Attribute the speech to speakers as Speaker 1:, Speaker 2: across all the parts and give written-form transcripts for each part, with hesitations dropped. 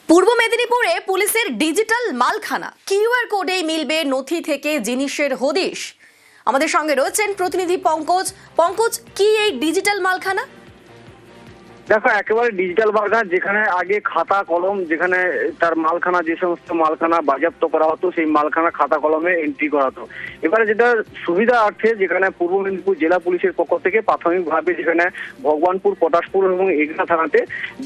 Speaker 1: পূর্ব মেদিনীপুরে পুলিশের digital মালখানা QR কোডেই মিলবে নথি থেকে জিনিসের হদিশ। আমাদের সঙ্গে রয়েছেন প্রতিনিধি পঙ্কজ। পঙ্কজ, কি এই ডিজিটাল মালখানা?
Speaker 2: দেখো, একেবারে ডিজিটাল মালখানা, যেখানে আগে খাতা কলম, যেখানে তার মালখানা, যে সমস্ত মালখানা বাজেয়াপ্ত করা হতো সেই মালখানা খাতা কলমে এন্ট্রি করা হতো। এবারে যেটা সুবিধা অর্থে যেখানে পূর্ব মেদিনীপুর জেলা পুলিশের পক্ষ থেকে প্রাথমিকভাবে যেখানে ভগবানপুর, পটাশপুর এবং এগরা থানাতে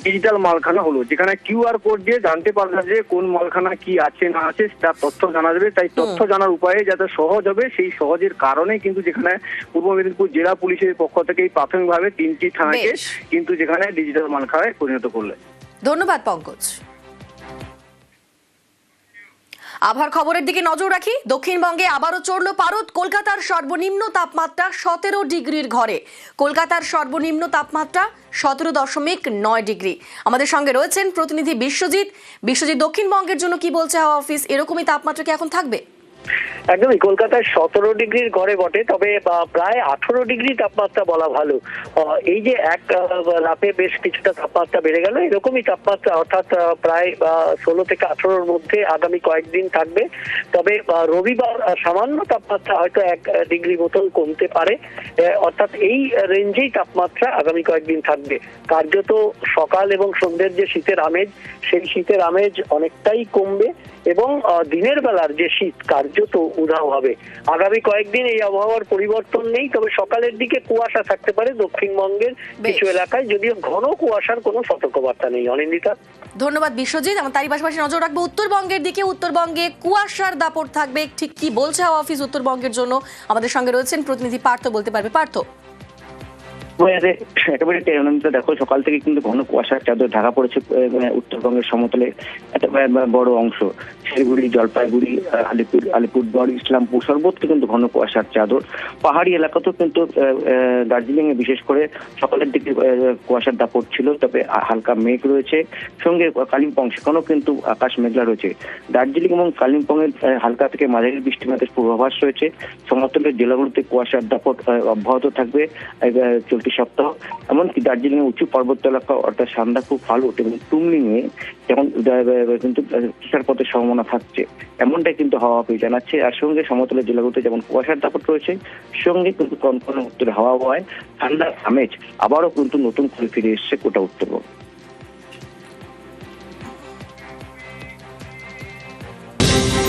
Speaker 2: ডিজিটাল মালখানা হলো, যেখানে কিউআর কোড দিয়ে জানতে পারবে যে কোন মালখানা কি আছে না আছে তার তথ্য জানা যাবে। তাই তথ্য জানার উপায়ে যাতে সহজ হবে, সেই সহজের কারণে কিন্তু যেখানে পূর্ব মেদিনীপুর জেলা পুলিশের পক্ষ থেকে প্রাথমিকভাবে 3টি থানাকে কিন্তু যেখানে ডিজিটাল মালখানায় পরিণত করলে।
Speaker 1: ধন্যবাদ পঙ্কজ। আবহাওয়ার খবরের দিকে নজর রাখি। দক্ষিণবঙ্গে আবারও চড়ল পারদ। কলকাতার সর্বনিম্ন তাপমাত্রা 17 ডিগ্রির ঘরে। কলকাতার সর্বনিম্ন তাপমাত্রা 17.9 ডিগ্রি। আমাদের সঙ্গে রয়েছেন প্রতিনিধি বিশ্বজিৎ। দক্ষিণবঙ্গের জন্য কি বলছে হাওয়া অফিস? এরকমই তাপমাত্রা কি এখন থাকবে?
Speaker 3: একদমই, কলকাতায় 17 ডিগ্রির ঘরে বটে, তবে প্রায় 18 ডিগ্রি তাপমাত্রা বলা ভালো। এই যে এক রাতে বেশ কিছুটা তাপমাত্রা বেড়ে গেল, এরকমই তাপমাত্রা অর্থাৎ প্রায় 16 থেকে 18-র মধ্যে আগামী কয়েকদিন থাকবে। তবে রবিবার সামান্য তাপমাত্রা হয়তো 1 ডিগ্রি মতন কমতে পারে, অর্থাৎ এই রেঞ্জেই তাপমাত্রা আগামী কয়েকদিন থাকবে। কার্যত সকাল এবং সন্ধ্যের যে শীতের আমেজ, সেই শীতের আমেজ অনেকটাই কমবে এবং দিনের বেলার যে শীত কার্যত উধাও হবে। আগামী কয়েকদিন এই আবহাওয়ার পরিবর্তন নেই, তবে সকালের দিকে কুয়াশা থাকতে পারে দক্ষিণবঙ্গের কিছু এলাকায়, যদিও ঘন কুয়াশার কোনো সতর্কবার্তা নেই। অনিন্দিতা,
Speaker 1: ধন্যবাদ বিশ্বজিৎ। আমরা তারই পাশাপাশি নজর রাখবো উত্তরবঙ্গের দিকে। উত্তরবঙ্গে কুয়াশার দাপট থাকবে, ঠিক কি বলছে হাওয়া অফিস উত্তরবঙ্গের জন্য? আমাদের সঙ্গে রয়েছেন প্রতিনিধি পার্থ, বলতে পারবে পার্থ।
Speaker 4: একেবারে দেখো, সকাল থেকে কিন্তু ঘন কুয়াশার চাদর ঢাকা পড়েছে উত্তরবঙ্গের সমতলে একটা বড় অংশ। শিলিগুড়ি, জলপাইগুড়ি, আলিপুরদুয়ার, ইসলামপুর সর্বত্র কিন্তু ঘন কুয়াশার চাদর। পাহাড়ি এলাকাতেও কিন্তু দার্জিলিং এ বিশেষ করে সকালের দিকে কুয়াশার দাপট ছিল, তবে হালকা মেঘ রয়েছে। সঙ্গে কালিম্পং, সেখানেও কিন্তু আকাশ মেঘলা রয়েছে। দার্জিলিং এবং কালিম্পং এর হালকা থেকে মাঝারি বৃষ্টিপাতের পূর্বাভাস রয়েছে। সমতলের জেলাগুলোতে কুয়াশার দাপট অব্যাহত থাকবে চলতি সপ্তাহ। এমনকি দার্জিলিং এর উঁচু পার্বত্য এলাকা অর্থাৎ সান্দাকফু, ফালুট এবং টুমলিং এ যেমন কিন্তু তুষারপাতের সম্ভাবনা থাকছে, এমনটাই কিন্তু হাওয়া অফিস জানাচ্ছে। আর সঙ্গে সমতলের জেলাগুলোতে যেমন কুয়াশার দাপট রয়েছে, সঙ্গে কিন্তু কনকনে উত্তরে হাওয়া হওয়ায় ঠান্ডার আমেজ আবারও কিন্তু নতুন করে ফিরে এসছে গোটা উত্তরবঙ্গ।